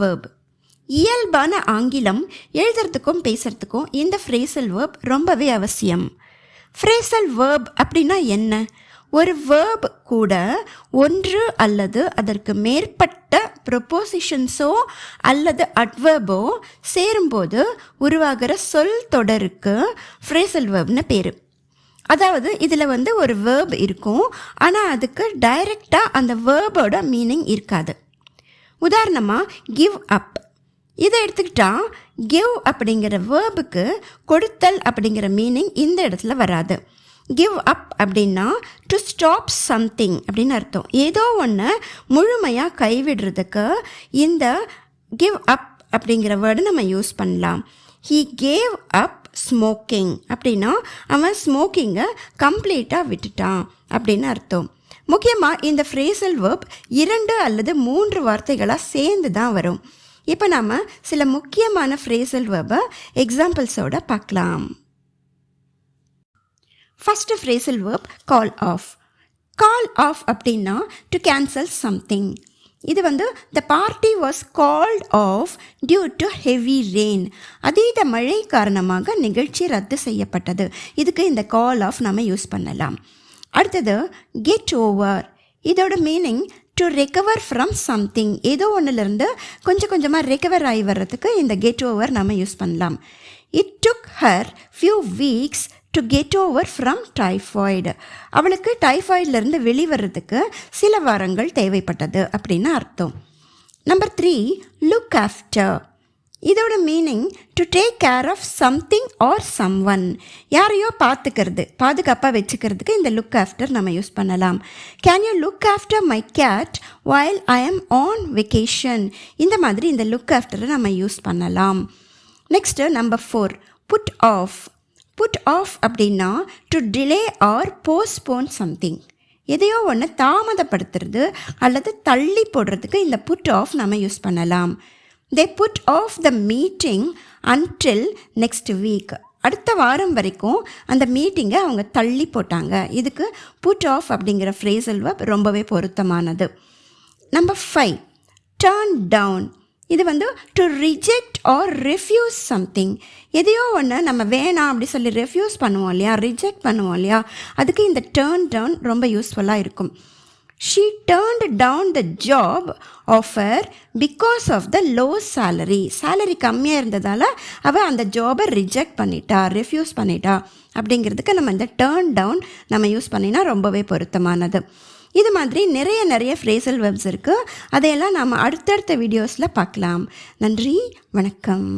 Verb. இயல்பான ஆங்கிலம் எழுதுறதுக்கும் பேசுறதுக்கும் இந்த ஃப்ரேசல் வேர்ப் ரொம்பவே அவசியம். ஃப்ரேசல் வேர்ப் அப்படின்னா என்ன? ஒரு வேர்ப் கூட ஒன்று அல்லது அதற்கு மேற்பட்ட ப்ரொப்போசிஷன்ஸோ அல்லது அட்வர்போ சேரும்போது உருவாகிற சொல் தொடருக்கு ஃப்ரேசல் வேர்ப்னு பேர். அதாவது இதில் ஒரு வேர்ப் இருக்கும், ஆனால் அதுக்கு டைரெக்டாக அந்த வேர்போட மீனிங் இருக்காது. உதாரணமாக கிவ் அப் இதை எடுத்துக்கிட்டால் கிவ் அப்படிங்கிற வேர்புக்கு கொடுத்தல் அப்படிங்கிற மீனிங் இந்த இடத்துல வராது. கிவ் அப் அப்படின்னா டு ஸ்டாப் சம்திங் அப்படின்னு அர்த்தம். ஏதோ ஒன்று முழுமையாக கைவிடுறதுக்கு இந்த கிவ் அப் அப்படிங்கிற வேர்டு நம்ம யூஸ் பண்ணலாம். ஹீ கேவ் அப் ஸ்மோக்கிங் அப்படின்னா அவன் ஸ்மோக்கிங்கை கம்ப்ளீட்டாக விட்டுட்டான் அப்படின்னு அர்த்தம். முக்கியமாக இந்த ஃப்ரேசல் வேர்ப் 2 அல்லது 3 வார்த்தைகளாக சேர்ந்து தான் வரும். இப்போ நாம் சில முக்கியமான ஃப்ரேசல் வேர்பை எக்ஸாம்பிள்ஸோடு பார்க்கலாம். First phrasal verb call off. Call off அப்படின்னா டு கேன்சல் சம்திங். இது the party was called off due to heavy rain. அதீத மழை காரணமாக நிகழ்ச்சி ரத்து செய்யப்பட்டது. இதுக்கு இந்த கால் ஆஃப் நம்ம யூஸ் பண்ணலாம். அடுத்தது கெட் ஓவர். இதோட meaning to recover from something. ஏதோ ஒன்றுலேருந்து கொஞ்சம் கொஞ்சமாக ரெக்கவர் ஆகி வர்றதுக்கு இந்த கெட் ஓவர் நம்ம யூஸ் பண்ணலாம். It took her few weeks to get over from typhoid. அவளுக்கு டைஃபாய்ட்லேருந்து வெளிவரத்துக்கு சில வாரங்கள் தேவைப்பட்டது அப்படின்னு அர்த்தம். Number 3 look after. இதோட meaning to take care of something or someone. யாரையோ பாதுகாப்பாக வச்சுக்கிறதுக்கு இந்த லுக் ஆஃப்டர் நம்ம யூஸ் பண்ணலாம். Can you look after my cat while I am on vacation. இந்த மாதிரி இந்த லுக் ஆஃப்டரை நம்ம யூஸ் பண்ணலாம். Next number 4 put off. Put off அப்படின்னா to delay or postpone something. எதையோ ஒன்று தாமதப்படுத்துறது அல்லது தள்ளி போடுறதுக்கு இந்த புட் ஆஃப் நம்ம யூஸ் பண்ணலாம். They put off the meeting until next week. அடுத்த வாரம் வரைக்கும் அந்த மீட்டிங்கை அவங்க தள்ளி போட்டாங்க. இதுக்கு புட் ஆஃப் அப்படிங்கிற ஃப்ரேசல் வேர்ப் ரொம்பவே பொருத்தமானது. Number 5 turn down. இது to reject or refuse something. எதையோ ஒன்று நம்ம வேணாம் அப்படி சொல்லி ரெஃப்யூஸ் பண்ணுவோம் இல்லையா, ரிஜெக்ட் பண்ணுவோம் இல்லையா, அதுக்கு இந்த டர்ன் டவுன் ரொம்ப யூஸ்ஃபுல்லாக இருக்கும். She turned down the job offer because of the low salary. Salary கம்மியாக இருந்ததால் அவள் அந்த ஜாபை ரிஜெக்ட் பண்ணிட்டா, ரெஃப்யூஸ் பண்ணிட்டா. அப்படிங்கிறதுக்கு நம்ம இந்த டர்ன் டவுன் நம்ம யூஸ் பண்ணினா ரொம்பவே பொருத்தமானது. இது மாதிரி நிறைய ஃப்ரேசல் வேர்ப்ஸ் இருக்குது. அதையெல்லாம் நாம் அடுத்தடுத்த வீடியோஸில் பார்க்கலாம். நன்றி, வணக்கம்.